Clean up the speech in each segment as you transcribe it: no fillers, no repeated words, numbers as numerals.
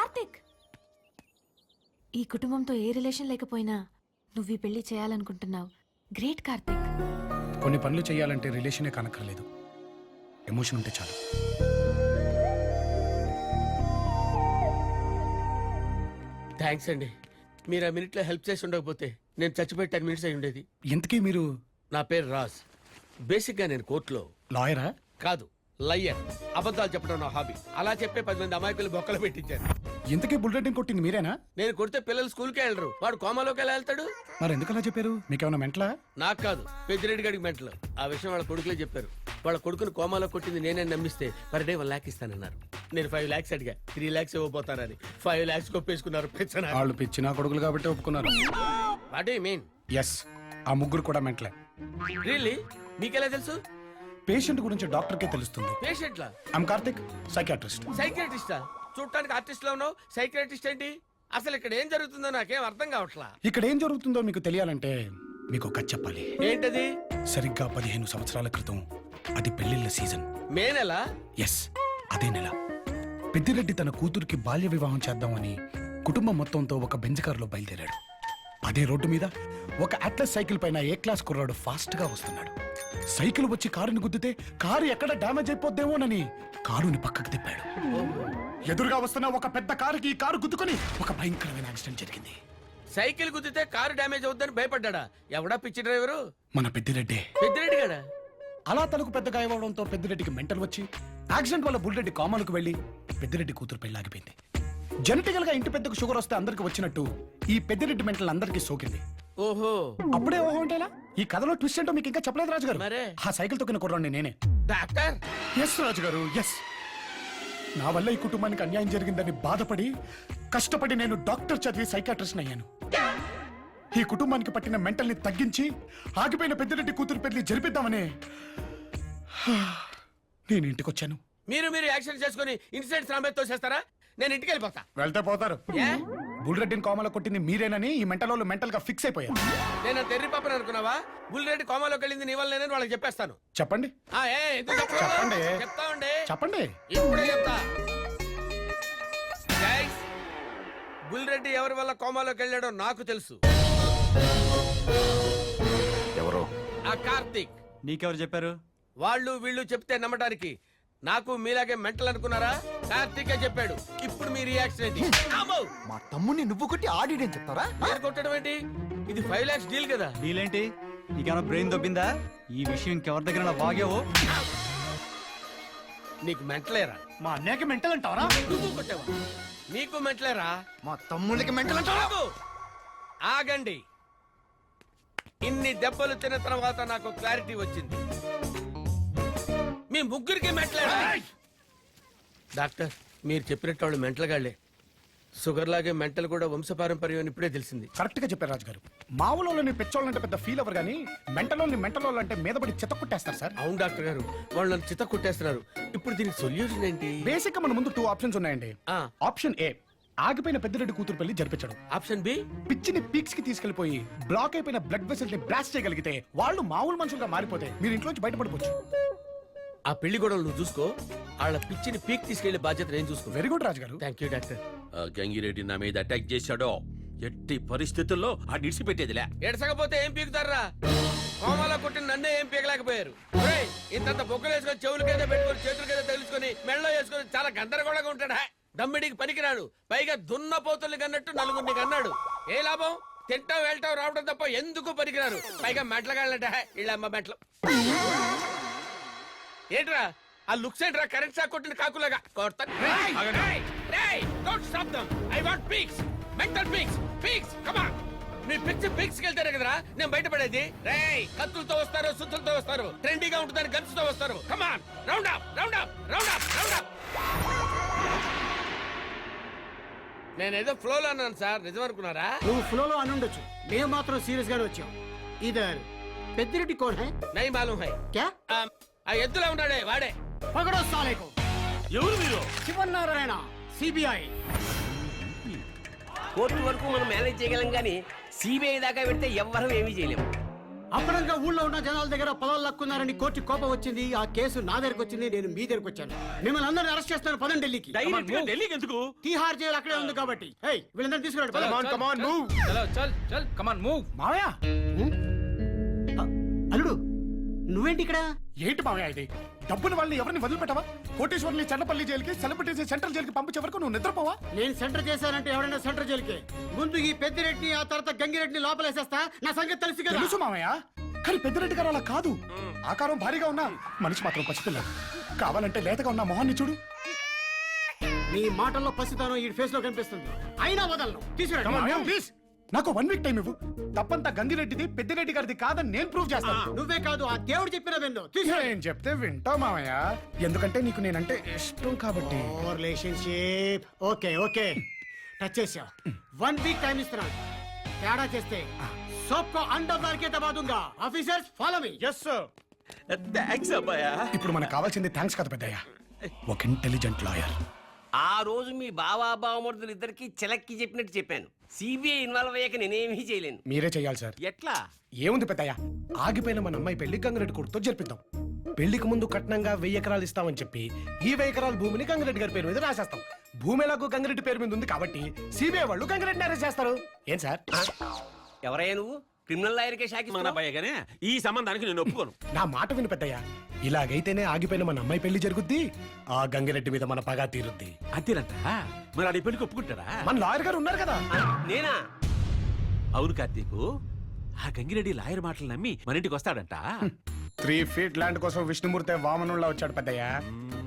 కార్తిక్, ఈ కుటుంబంతో ఏ రిలేషన్ లేకపోయినా నువ్వు ఈ పెళ్లి చేయాలనుకుంటున్నావు. గ్రేట్ కార్తిక్. కొన్ని పనులు చేయాలంటే రిలేషనే కనక్కర్లేదు, ఎమోషన్ ఉంటే చాలు. థ్యాంక్స్ అండి. మీరు ఆ మినిట్లో హెల్ప్ చేసి ఉండకపోతే నేను చచ్చిపోయి 10 minutes అయి ఉండేది. ఇంతకీ మీరు నా పేరు రాజ్. బేసిక్గా నేను కోర్టులో లాయరా? కాదు, లయ్యర్. అబద్ధాలు చెప్పడం నా హాబీ. అలా చెప్పే 10 మంది అమాయకులు బొక్కలు పెట్టించారు. ఇంతకీ బుల్లెటిన్ కొట్టింది మీరేనా? నేను కొడితే పిల్లలు స్కూల్కి వెళ్ళరు, వాడు కోమాలోకి ఎలా వెళ్తాడు? మరి ఎందుకు అలా చెప్పారు? మీకేమైనా మెంటలా? నాకు కాదు, పెద్దిరెడ్డి గడికి మెంటలు. ఆ విషయం వాళ్ళ కొడుకులే చెప్పారు. వాళ్ళ కొడుకుని కోమాలో కొట్టింది నేనే నమ్మిస్తే పర్ డే 1 lakh ఇస్తానన్నారు. నేను 5 lakhs అడిగా, 3 lakhs ఇవ్వబోతానని 5 lakhs కొప్పేసుకున్నారు. పెంచనా వాళ్ళు పిచ్చిన కొడుకులు కాబట్టి ఒప్పుకున్నారు. What you mean? ఎస్, ఆ ముగ్గురు కూడా మెంటలే. రియల్లీ? మీకెలా తెలుసు? పేషెంట్ గురించి డాక్టర్కే తెలుస్తుంది. పేషెంట్లా? I'm Karthik, psychiatrist. సైకియాట్రిస్టా? చూడటానికి ఆర్టిస్ట్ లో ఉన్నావు, సైకియాట్రిస్ట్ ఏంటి? అసలు ఇక్కడ ఏం జరుగుతుందో నాకేం అర్థం కావట్లా. ఇక్కడ ఏం జరుగుతుందో మీకు తెలియాలంటే మీకు ఒక కథ చెప్పాలి. ఏంటది? సరిగ్గా 15 సంవత్సరాల క్రితం అది పెళ్లిళ్ళ సీజన్. మే నెల? ఎస్, అదే నెల. పెద్దిరెడ్డి తన కూతురికి బాల్య వివాహం చేద్దామని కుటుంబం మొత్తంతో ఒక బెంజ్ కారులో బయలుదేరాడు. అదే రోడ్డు మీద ఒక అట్లస్ సైకిల్ పైన ఏ క్లాస్ కుర్రాడు ఫాస్ట్ గా వస్తున్నాడు. సైకిల్ వచ్చి కారుని గుద్దితే కారు ఎక్కడ డ్యామేజ్ అయిపోద్దేమోనని కారుని పక్కకు తిప్పాడు. ఎదురుగా వస్తున్న ఒక పెద్ద కారుకి ఈ కారు గుద్దుకొని ఒక భయంకరమైన యాక్సిడెంట్ జరిగింది. సైకిల్ గుద్దితే కారు డ్యామేజ్ అవుద్దని భయపడ్డా? ఎవడా పిచ్చి డ్రైవరు? మన పెద్దిరెడ్డి. పెద్దిరెడ్డి గడా? అలా తనకు పెద్ద గాయమవడంతో పెద్దిరెడ్డికి మెంటల్ వచ్చి యాక్సిడెంట్ వల్ల బుల్రెడ్డి కోమాలకు వెళ్లి పెద్దిరెడ్డి కూతురు పెళ్లాగిపోయింది. జెనెటికల్ గా ఇంటి పెద్దకు షుగర్ వస్తే అందరికి వచ్చినట్టు ఈ పెద్దిరెడ్డి మెంటల్ అందరికి సోకింది. ఓహో, అప్పుడే ఓహో అంటే ఈ కథలో ట్విస్ట్ ఏంటో మీకు ఇంకా చెప్పలేదు రాజుగారు. మరే? ఆ సైకిల్ తొక్కిన కుర్రాడిని నేనే. డాక్టర్? ఎస్ రాజుగారు, ఎస్. నా వల్ల ఈ కుటుంబానికి అన్యాయం జరిగిందని బాధపడి కష్టపడి నేను డాక్టర్ చదివి సైకాట్రిస్ట్ అయ్యాను. ఈ కుటుంబానికి పట్టిన మెంటల్ ని తగ్గించి ఆగిపోయిన పెద్దిరెడ్డి కూతురు పెళ్లి జరిపిద్దామనే నేను ఇంటికి వచ్చాను. మీరు యాక్సిడెంట్ చేసుకుని ఇన్సిడెంట్స్ నా మీద తోసేస్తారా? నేను ఇంటికి వెళ్ళిపోతా. వెళ్తే పోతారు. ఏ? బుల్రెడ్డిని కోమలో కొట్టింది మీరేనని ఈ మెంటల్ మెంటల్ గా ఫిక్స్ అయిపోయారు. నేను తెర్రి పాపని అనుకున్నావా? బుల్రెడ్డి కోమాలోకి వెళ్ళింది నీ వల్ల నేనని వాళ్ళకి చెప్పేస్తాను. చెప్పండి. ఎందుకు చెప్పరు? చెప్పండి. చెప్తామండి. చెప్పండి. ఇప్పుడే చెప్తా. గైస్, బుల్రెడ్డి ఎవరి వల్ల కోమాలోకి వెళ్ళాడో నాకు తెలుసు. ఎవరో? ఆ కార్తీక్. నీకెవరు చెప్పారు? వాళ్ళు వీళ్ళు చెప్తే నమ్మటానికి నాకు మీలాగే మెంటల్ అనుకున్నారా? కార్తీకే చెప్పాడు. ఇప్పుడు మీ రియాక్షన్ ఏంటి? మా తమ్ముడిని నువ్వు కొట్టి ఆడిడని చెప్తారా? నేను కొట్టడం ఏంటి? ఇది 5 lakhs డీల్ కదా. నీలేంటి? నీకేమైనా బ్రెయిన్ దొబ్బిందా? ఈ విషయం ఇంకెవరి దగ్గర వాగావో? నీకు మెంటలేరా? మా అన్నయ్యకి మెంటల్ అంటావరా? నువ్వు కొట్టావా? నీకు మెంటలేరా? మా తమ్ముడికి మెంటల్ అంటారా? ఆగండి. ఇన్ని దెబ్బలు తిన్న తర్వాత నాకు క్లారిటీ వచ్చింది. మీ ముగ్గురికి మెంటలేరా? డాక్టర్, మీరు చెప్పినట్టు వాళ్ళు మెంటల్ గాళ్లే. షుగర్ లాగే మెంటల్ కూడా వంశపారంపర్యం అని ఇప్పుడే తెలిసింది. కరెక్ట్ గా చెప్పారు రాజు గారు. మామూలు పిచ్చోళ్ళంటే పెద్ద ఫీల్ అవ్వరు కానీ మెంటల్ అంటే మీద పడి చెత్త కొట్టేస్తారు సార్. అవును డాక్టర్ గారు, వాళ్ళు నన్ను చిత్త కొట్టేస్తున్నారు. ఇప్పుడు దీనికి సొల్యూషన్ ఏంటి? బేసిక్ గా మన ముందు 2 ఆప్షన్స్ ఉన్నాయండి. ఆప్షన్ ఏ, ఆగిపోయిన పెద్దిరెడ్డి కూతురు పెళ్లి జరిపించడం. ఆప్షన్ బి, పిచ్చిని పీక్స్ కి తీసుకెళ్లిపోయి బ్లాక్ అయిపోయిన బ్లడ్ వెసల్స్ ని బ్లాస్ట్ చేయగలిగితే వాళ్ళు మామూలు మనుషులుగా మారిపోతే మీరు ఇంట్లోంచి బయటపడిపోవచ్చు. ఆ పెళ్లి గొడవలు నువ్వు చూసుకో, వాళ్ళ పిచ్చిని పీక్ తీసుకెళ్లే బాధ్యత నేను చూసుకో. వెరీ గుడ్ రాజు గారు. Thank you doctor. గంగిరెడ్డి నా మీద అటాక్ చేశాడో ఎట్టి పరిస్థితుల్లో ఆ నిడిచిపెట్టేదిలే. ఎడసకపోతే ఏం పీకుతారా? కోమాలో కొట్టిన నన్నే ఏం పీకలేకపోయారు. ఒరేయ్, ఇంతంత బొక్కలు వేసుకొని చెవులకేదో పెట్టుకొని చేతులకేదో తగిలించుకొని మెళ్ళలో వేసుకొని చాలా గందరగోళంగా ఉంటాడా? దమ్మిడికి పనికిరాడు. పైగా దున్నపోతుల్ని కన్నట్టు నలుగురిని కన్నాడు. ఏ లాభం? తింటావు వెళ్తావు రావడం తప్ప ఎందుకు పనికిరారు. పైగా మెట్లగాళ్ళట వీళ్ళమ్మ మెట్లు. ఏంట్రా ఆ లుక్స్ ఏంట్రా? కరెంట్ షాక్ కొట్టిన కాకులాగా కొడతాను. మీ పిక్స్ పిక్స్ వెళ్తారే కదరా నేను బయటపడేది. రేయ్, కత్తులతో వస్తారు, సుత్తులతో వస్తారు, ట్రెండీగా ఉంటుందని గన్స్ తో వస్తారు. Come on, round up, round up, round up, round up. నేనేదో ఫ్లోలో అన్నాను సార్, నిజం అనుకున్నారా? నువ్వు ఫ్లోలో అని ఉండొచ్చు, మేము మాత్రం సీరియస్ గానే వచ్చాం. Either Peddireddy cone high? నై మాలూమ్ హై. క్యా? ఆ ఎద్దులా ఉన్నాడే వాడే. పగడో సాలేకు. ఎవరు మీరు? శివనారాయణ, సిబిఐ. కోర్టు వరకు మనం మేనేజ్ చేయగలం కానీ సిబిఐ దాకా పెడితే ఎవ్వరం ఏమీ చేయలేము. అప్పుడంగా ఊళ్ళో ఉన్న జనాల దగ్గర పొలాలు లక్కున్నారని కోర్టు కోపం వచ్చింది. ఆ కేసు నా దగ్గరకు వచ్చింది, నేను మీ దగ్గరకు వచ్చాను. మిమ్మల్ని అందరిని అరెస్ట్ చేస్తాను, పదండి ఢిల్లీకి. డైరెక్ట్ గా ఢిల్లీకి ఎందుకు? తీహార్ జైలు అక్కడే ఉంది కాబట్టి. ఏయ్, వీళ్ళందరినీ తీసుకురండి, పదండి. మావయ్య అల్లుడు, నువ్వేంటి ఇక్కడ? ఏంటి మావయ్య ఇది? డబ్బుని వాళ్ళని ఎవరిని వదిలిపెట్టవా? కోటేశ్వరుని చెన్నపల్లి జైలుకి, సెలబ్రిటీస్ సెంట్రల్ జైలుకి పంపించే వరకు నువ్వు నిద్రపోవా? నేను సెంటర్ చేశానంటే ఎవరైనా సెంటర్ జైలుకి. ముందు ఈ పెద్దిరెడ్డిని, ఆ తర్వాత గంగిరెడ్డిని లోపలేసేస్తా. నా సంగతి తెలుసు కదా. తెలుసు మావయ్య, కానీ పెద్దిరెడ్డి గారు అలా కాదు. ఆకారం భారీగా ఉన్నా మనిషి మాత్రం పసిపిల్లడు. కావాలంటే లేతగా ఉన్న మొహాన్ని చూడు. నీ మాటల్లో పసితనం ఈ ఫేస్ లో కనిపిస్తుంది. అయినా వదలను, తీసుకురండి ప్లీజ్. నాకు 1 వీక్ టైం ఇవ్వు. తప్పంతా గంగిరెడ్డిది, పెద్దిరెడ్డి గారిది కాదని నేను ప్రూవ్ చేస్తాను. నువ్వే కాదు, ఆ దేవుడు చెప్పిన వెన్ను. నేను చెప్తే వింటావు మావయ్య, ఎందుకంటే నీకు నేనంటే ఇష్టం కాబట్టి. రిలేషన్షిప్ ఓకే ఓకే, టచ్ చేసావు. 1 వీక్ టైం ఇస్తున్నాను. తేడా చేస్తే సోప్కో అండర్ కే దబా దూంగా. Officers follow me. Yes sir. Thanks అబ్బాయా. ఇప్పుడు మనకు కావాల్సింది థ్యాంక్స్ కదా పెద్దయ్య, ఒక ఇంటెలిజెంట్ లాయర్. ఆ రోజు మీ బావా బావమరుదులు ఇద్దరికి చిలక్కి చెప్పినట్టు చెప్పాను. సిబిఐ ఇన్వాల్వ్ అయ్యాక నేనేమీ చేయలేను. మీరే చెయ్యాలి సార్. ఎట్లా? ఏముంది పెద్దయ్య, ఆగిపోయిన మన అమ్మాయి పెళ్లి గంగిరెడ్డి కొడుకుతో జరిపిద్దాం. పెళ్లికి ముందు కట్నంగా 1000 ఎకరాలు ఇస్తామని చెప్పి ఈ 1000 ఎకరాల భూమిని గంగిరెడ్డి గారి పేరు మీద రాసేస్తాం. భూమి ఎలాగో గంగిరెడ్డి పేరు మీద ఉంది కాబట్టి సిబిఐ వాళ్ళు గంగిరెడ్డిని అరెస్ట్ చేస్తారు. ఏం సార్? ఎవరయ్యా నువ్వు? క్రిమినల్ లాయర్కే షాకి మన అబ్బాయి గానే ఈ సంబంధానికి నేను ఒప్పుకోను. నా మాట విను పెద్దయ్య, ఇలాగైతేనే ఆగిపోయిన మన అమ్మాయి పెళ్లి జరుగుద్ది, ఆ గంగిరెడ్డి మీద మన పగా తీరుద్ది. అంతేనంట. మరి ఆడి పెళ్లికి ఒప్పుకుంటారా? మన లాయర్ గారు ఉన్నారు కదా. నేనా? అవును కార్తీకు, ఆ గంగిరెడ్డి లాయర్ మాటలు నమ్మి మన ఇంటికి వస్తాడంట. 3 ఫీట్ ల్యాండ్ కోసం విష్ణుమూర్తి వామనుల్లా వచ్చాడు పెద్దయ్య.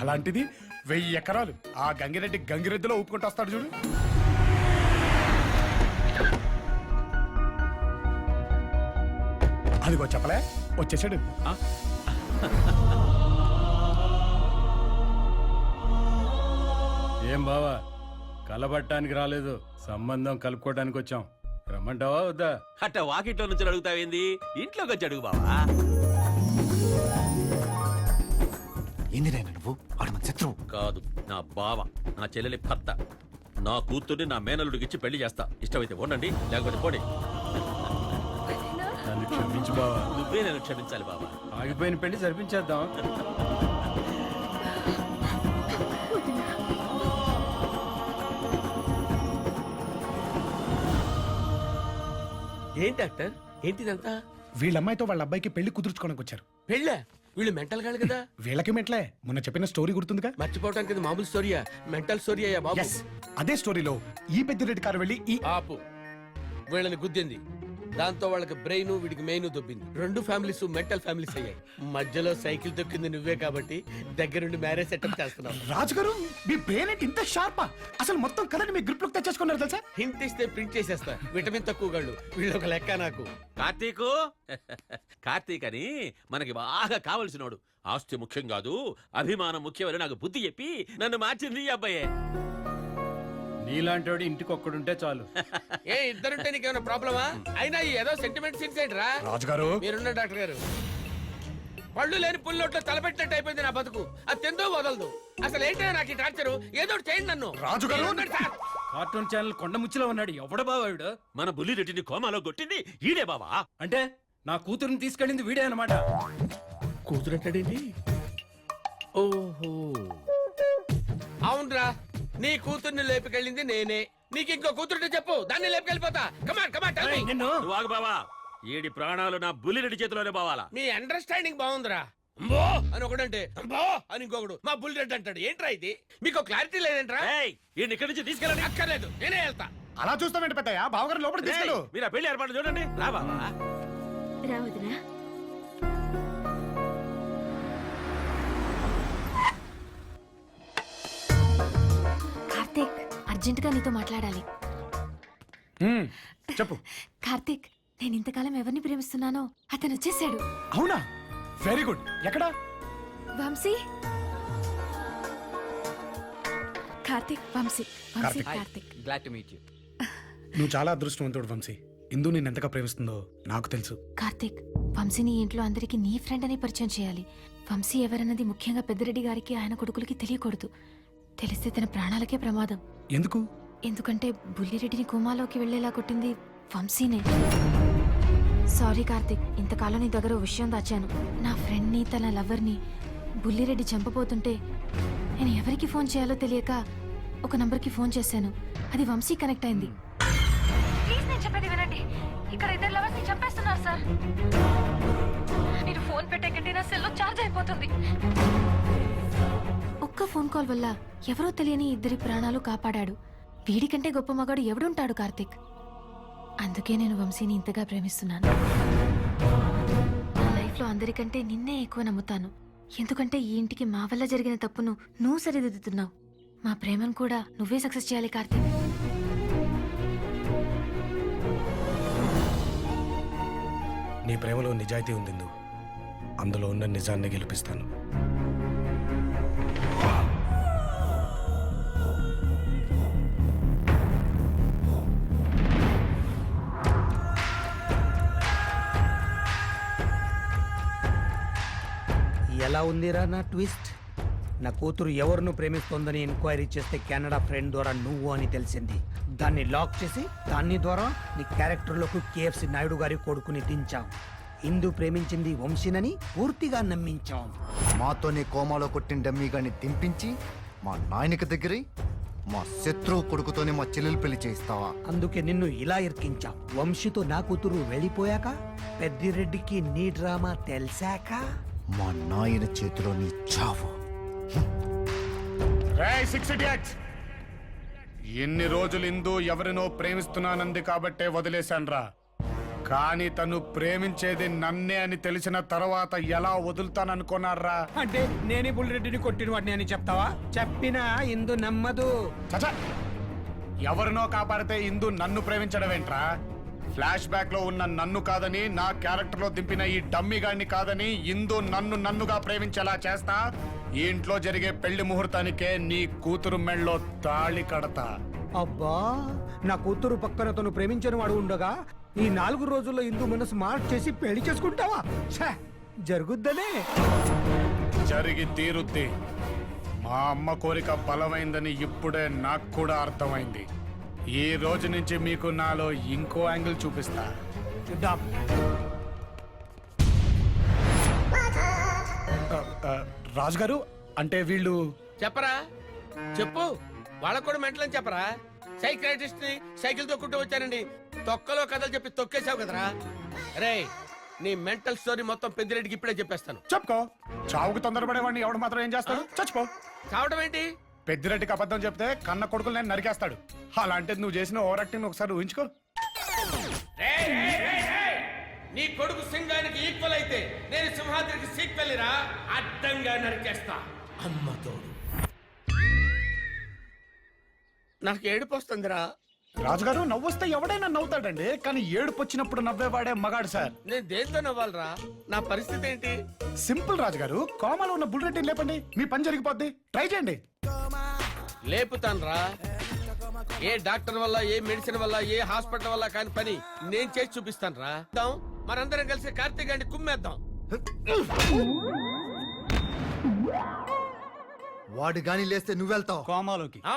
అలాంటిది 1000 ఎకరాలు ఆ గంగిరెడ్డి గంగిరెద్దులో ఒప్పుకుంటూ వస్తాడు చూడు. అదిగో చెప్పలే, వచ్చేసాడు. ఏం బావా, కలబట్టానికి రాలేదు, సంబంధం కలుపుకోవడానికి వచ్చాం. రమ్మంటావా వద్దా? అట్ట వాకిట్లో నుంచి అడుగుతావేంది? ఇంట్లోకి వచ్చి అడుగు బావా. ఏంది నాయన నువ్వు? ఆడు మన శత్రువు. కాదు, నా బావ, నా చెల్లెలి భర్త. నా కూతుర్ని నా మేనల్లుడికి ఇచ్చి పెళ్లి చేస్తా. ఇష్టమైతే ఉండండి, లేకపోతే పోండి. నన్ను క్షమించు బావా, నువ్వే నేను క్షమించాలి బావా. ఆగిపోయిన పెళ్లి జరిపించేద్దాం. ఏంటి డాక్టర్, ఏంటిదంతా? వీళ్ళ అమ్మాయితో వాళ్ళ అబ్బాయికి పెళ్లి కుదుర్చుకోవడానికి వచ్చారు. పెళ్ళా? వీళ్ళు మెంటల్ గాడు కదా. వీళ్ళకి మెట్లే, మొన్న చెప్పిన స్టోరీ గుర్తుందిగా? మర్చిపోవటానికి ఇది మామూలు స్టోరీయా? మెంటల్ స్టోరీ అయ్యా బాబు. ఎస్, అదే స్టోరీలో ఈ పెద్దిరెడ్డి కారు వెళ్ళి ఈ ఆపు. వీళ్ళని గుద్దింది, దాంతో వాళ్ళకి బ్రెయిన్, వీడికి మెయిన్ దొబ్బింది. 2 ఫ్యామిలీస్ మెంటల్ ఫ్యామిలీస్ అయ్యాయి. మధ్యలో సైకిల్ తొక్కింది నువ్వే కాబట్టి దగ్గరుండి మ్యారేజ్ సెటప్ చేస్తున్నావు. రాజుగారు, మీ బ్రెయిన్ ఏంటి ఇంత షార్పా? అసలు మొత్తం కథని మీ గ్రిప్ లోకి తెచ్చేసుకున్నారు తెలుసా? హింట్ ఇస్తే ప్రింట్ చేసేస్తా. విటమిన్ తక్కువ గాళ్ళు వీళ్ళు ఒక లెక్క నాకు. కార్తీకు కార్తీక్ అని మనకి బాగా కావలసినోడు. ఆస్తి ముఖ్యం కాదు, అభిమానం ముఖ్యమని నాకు బుద్ధి చెప్పి నన్ను మార్చింది ఈ అబ్బాయే. నీలాంటి ఇంటికి ఒక్కడుంటే చాలు. ఏ ఇద్దరుంటే నీకేమైనా ప్రాబ్లమా? అయినా ఈ ఏదో సెంటిమెంట్ సీన్స్ ఏంట్రా? రాజుగారు, మీరున్న డాక్టర్ గారు, పళ్ళు లేని పుల్లొట్లో తలపెట్టినట్టు అయిపోయింది నా బతుకు. అది తిందో వదలదు. అసలు ఏంటో నాకు ఈ టార్చర్. ఏదో ఒకటి చేయండి నన్ను. రాజుగారు, మీరున్నారు సార్. కార్టూన్ ఛానల్ కొండముచ్చిలో ఉన్నాడు ఎవడ బావాడు? మన బుల్లిరెడ్డిని కోమాలో కొట్టింది ఈడే బావా. అంటే నా కూతురుని తీసుకెళ్ళింది వీడే అన్నమాట. కూతురంటాడేంటి? ఓహో, అవునరా, నీ కూతుర్ని లేపుకెళ్ళింది నేనే. నీకు ఇంకో కూతురుంటే చెప్పు, దాన్ని లేపుకెళ్ళిపోతా. కమాన్ కమాన్ టెల్ మీ. నువ్వు ఆగు బావా. ఏడి ప్రాణాలు నా బుల్లిరెడ్డి చేతిలోనే బావాలా. మీ అండర్స్టాండింగ్ బాగుందిరా. అంబో అని ఒకడంటే అంబో అని ఇంకొకడు మా బుల్లిరెడ్డి అంటాడు. ఏంట్రా ఇది? మీకు క్లారిటీ లేదేంట్రా? ఈయన ఇక్కడి నుంచి తీసుకెళ్ళండి. అక్కర్లేదు, నేనే వెళ్తా. అలా చూస్తామేంటి పెద్దయ్య? బావగారు లోపల తీసుకెళ్ళు. మీరు ఆ పెళ్లి ఏర్పాటు చూడండి. రా బావా. రావద్దురా. కార్తీక్, అర్జెంట్ గా నీతో మాట్లాడాలి. చెప్పు. కార్తీక్, నేను ఇంతకాలం ఎవరిని ప్రేమిస్తున్నానో అతను వచ్చేసాడు. అవునా? Very good. ఎక్కడా? Vamshi. Karthik, Vamshi. Vamshi, Karthik. Karthik. Glad to meet you. నువ్వు చాలా అదృష్టవంతుడు వంశీ. ఇందు నేను ఎంతగా ప్రేమిస్తుందో నాకు తెలుసు. కార్తీక్, వంశీని ఇంట్లో అందరికీ నీ ఫ్రెండ్ అని పరిచయం చేయాలి. వంశీ ఎవరన్నది ముఖ్యంగా పెద్దిరెడ్డి గారికి, ఆయన కొడుకులకి తెలియకూడదు. తెలిస్తే తన ప్రాణాలకే ప్రమాదం. ఎందుకు? ఎందుకంటే బుల్లిరెడ్డిని కోమాలోకి వెళ్లేలా కొట్టింది వంశీనే. సారీ కార్తిక్, ఇంతకాలం నీ దగ్గర ఓ విషయం దాచాను. నా ఫ్రెండ్ని తన లవర్ని బుల్లిరెడ్డి చంపబోతుంటే నేను ఎవరికి ఫోన్ చేయాలో తెలియక ఒక నంబర్కి ఫోన్ చేశాను. అది వంశీ కనెక్ట్ అయింది. ప్లీజ్ నేను చెప్పేది వినండి. ఇక్కడ ఇద్దరు లవర్స్ ని చంపేస్తున్నారు సార్. మీరు ఫోన్ పెట్టకండి, నా సెల్లో ఛార్జ్ అయిపోతుంది. ఒక్క ఫోన్ కాల్ వల్ల ఎవరో తెలియని ఇద్దరి ప్రాణాలు కాపాడాడు. వీడికంటే గొప్ప మగాడు ఎవడుంటాడు కార్తిక్? అందుకే నేను వంశీని ఇంతగా ప్రేమిస్తున్నాను. నా లైఫ్లో అందరికంటే నిన్నే ఎక్కువ నమ్ముతాను. ఎందుకంటే ఈ ఇంటికి మా వల్ల జరిగిన తప్పును నువ్వు సరిదిద్దుతున్నావు. మా ప్రేమను కూడా నువ్వే సక్సెస్ చేయాలి కార్తిక్. నీ ప్రేమలో నిజాయితీ ఉంది, అందులో ఉన్న నిజాన్ని గెలిపిస్తాను. ఎలా ఉందిరా నా ట్విస్ట్? నా కూతురు ఎవరిను ప్రేమిస్తోందని ఎంక్వైరీ చేస్తే కెనడా ఫ్రెండ్ ద్వారా నువ్వు అని తెలిసింది. దాన్ని లాక్ చేసి దాని ద్వారా నీ క్యారెక్టర్లోకి కేఎఫ్సి నాయుడు గారి కొడుకుని దించాం. ఇందు ప్రేమించింది వంశీనని పూర్తిగా నమ్మించాం. మాతోనే కోమాలో కొట్టిన డమ్మీగాన్ని దింపించి మా నాయనకి దగ్గర మా శత్రువు కొడుకుతోనే మా చెల్లెలు పెళ్లి చేయిస్తావా? అందుకే నిన్ను ఇలా ఇరికించాం. వంశీతో నా కూతురు వెళ్ళిపోయాక, పెద్దిరెడ్డికి నీ డ్రామా తెలిసాక మా నాయన చేతిలో నీ చావు. ఎన్ని రోజులు ఇందు ఎవరినో ప్రేమిస్తున్నానంది కాబట్టే వదిలేశాన్రా. కానీ తను ప్రేమించేది నన్నే అని తెలిసిన తర్వాత ఎలా వదులుతాననుకున్నారా? అంటే నేనే బుల్లిరెడ్డిని కొట్టిన వాడిని అని చెప్తావా? చెప్పినా ఇందు నమ్మదు. చచ్చా, ఎవరినో కాపాడితే ఇందు నన్ను ప్రేమించడమేంట్రా? ఫ్లాష్ బ్యాక్ లో ఉన్న నన్ను కాదని, నా క్యారెక్టర్ లో దింపిన ఈ డమ్మీ గాడిని కాదని ఇందు నన్నుగా ప్రేమించేలా చేస్తా. ఈ ఇంట్లో జరిగే పెళ్లి ముహూర్తానికే నీ కూతురు మెళ్ళలో తాళి కడతా. అబ్బా, నా కూతురు పక్కన తను ప్రేమించిన వాడు ఉండగా ఈ 4 రోజుల్లో ఇందు మనసు మార్చేసి పెళ్లి చేసుకుంటావా? ఛే, జరుగుద్దనే. జరిగి తీరుద్ది. మా అమ్మ కోరిక బలమైందని ఇప్పుడే నాకు కూడా అర్థమైంది. ఈ రోజు నుంచి మీకు నాలో ఇంకో యాంగిల్ చూపిస్తా. చూద్దాం. రాజుగారు, అంటే వీళ్ళు చెప్పరా, చెప్పు. వాళ్ళకు కూడా మెంటలని చెప్పరా? సైకియాట్రిస్ట్ ని సైకిల్ తొక్కుంటూ వచ్చానండి. తొక్కలో కథలు చెప్పి తొక్కేసావు కదరా. రే, నీ మెంటల్ స్టోరీ మొత్తం పెద్దిరెడ్డికి ఇప్పుడే చెప్పేస్తాను. చెప్పుకో. చావుకు తొందరపడేవాడిని ఎవడు మాత్రం ఏం చేస్తాడు? చచ్చిపో. చావడం ఏంటి? పెద్దిరెడ్డికి అబద్ధం చెప్తే కన్న కొడుకులు నేను నరికేస్తాడు. అలాంటిది నువ్వు చేసిన ఓవర్ యాక్టింగ్ ఒకసారి ఊహించుకో. నీ కొడుకు సింగానికి ఈక్వల్ అయితే నేను సింహాద్రికి సీక్వెల్ రా. అడ్డంగా నరికేస్తా. అమ్మతోడు నాకు ఏడుపు వస్తుందిరా. రాజుగారు, నవ్వొస్తే ఎవడైనా నవ్వుతాడండి, కానీ ఏడుపు వచ్చినప్పుడు నవ్వేవాడే మగాడు సార్. నేను దేంతో నవ్వాలరా? నా పరిస్థితి ఏంటి? సింపుల్ రాజుగారు, కోమలో ఉన్న బుల్రెడ్డిని లేపండి, మీ పని జరిగిపోద్ది. ట్రై చేయండి. లేపుతాన్రా. ఏ డాక్టర్ వల్ల, ఏ మెడిసిన్ వల్ల, ఏ హాస్పిటల్ వల్ల కాని పని నేను చేసి చూపిస్తాను రా. మనందరం కలిసి కార్తీక్ గారిని కుమ్మేద్దాం. వాడు గాని లేస్తే నువ్వెళ్తావు కోమాలోకి. ఆ?